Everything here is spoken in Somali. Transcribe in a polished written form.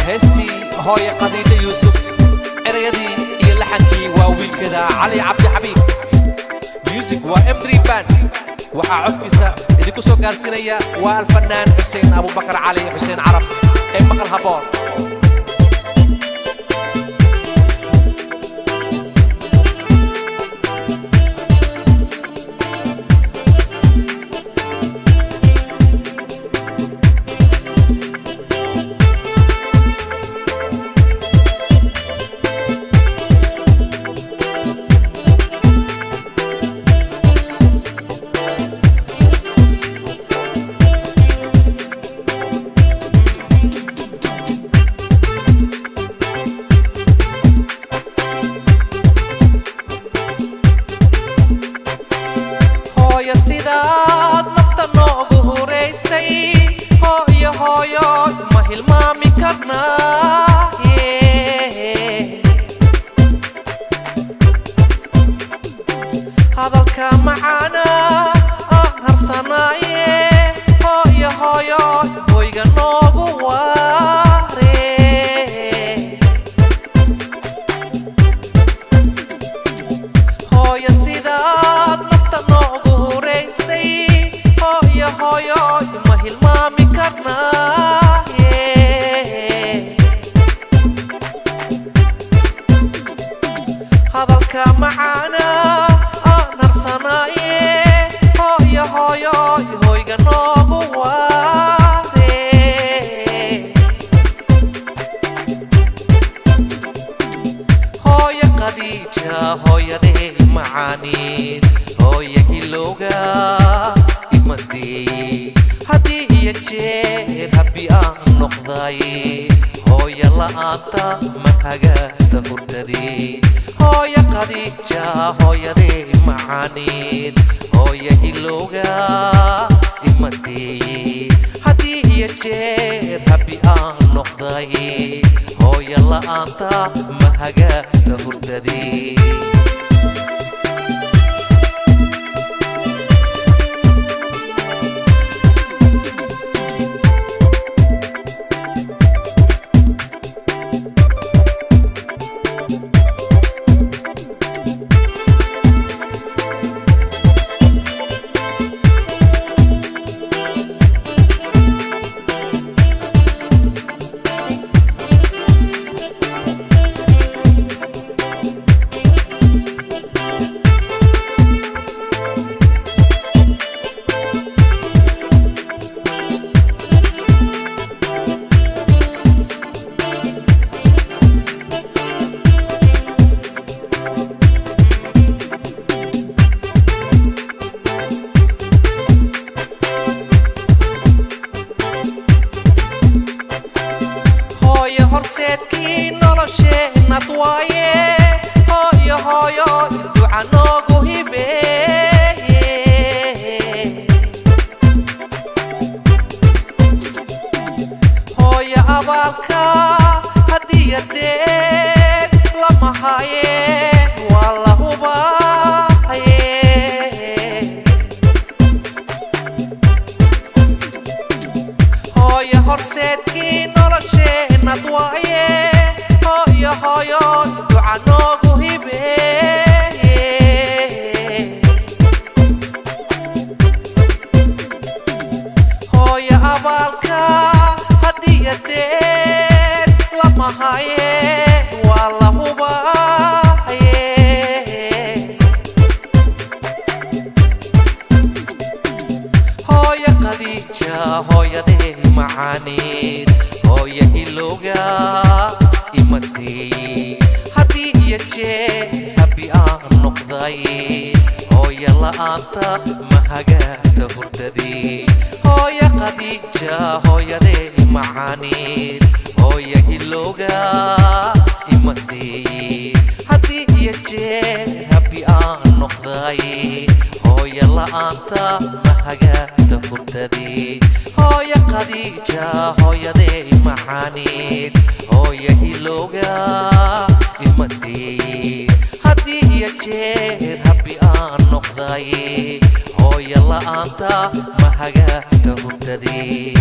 هستي هاي قضية يوسف عريضي يلحنكي واويل كذا علي عبد حبيب ميوزك وامدري بان وحاعد كيسا اللي كسو قارسينيا والفنان حسين ابو بكر علي حسين عرف مقل هبور sidaad nafta noogu horeysay hooyo hooyo ma hilmaami karnaaye hadalka macaana aan harsanaaye hooyo hooyo hoyga noogu waare hooyo sidaad nafta noogu hooyo hooyo ma hilmaami karnaaye hadalka macaana aan harsanaaye hooyo hooyo hoyga noogu waare hooyo qadiija hooyadee macaaniid hooyo hilowga haddii iyo jeer habbi aan noqday hooyo la'aanta ma hagaagta hurdadii hooyo qadiija hooyadee macaaniid hooyo hilowga imadii haddii iyo jeer habbi aan noqday hooyo la'aanta ma hagaagta hurdadii horseedkii nolosheenad waaye hooyo hooyo duca noogu hibeeye hooyo abaalka hadiyadeed lama haye waa la hubaaye hooyo horseedkii nolosheenad waaye hooyo hooyo duca noogu hibeeye hooyo abaalka hadiyadeed lama haye waa la hubaaye hooyo qadiija hooyadee macaaniid hooyo hilowga imadii haddii iyo jeer habbi aan noqday hooyo la'aanta ma hagaagta hurdadii hooyo qadiija hooyadee macaaniid hooyo hilowga imadii haddii iyo jeer habbi aan noqday hooyo la'aanta ma hagaagta hurdadii hooyo qadiija hooyadee macaaniid hooyo hilowga imadii haddii iyo jeer habbi aan noqday hooyo la'aanta ma hagaagta hurdadii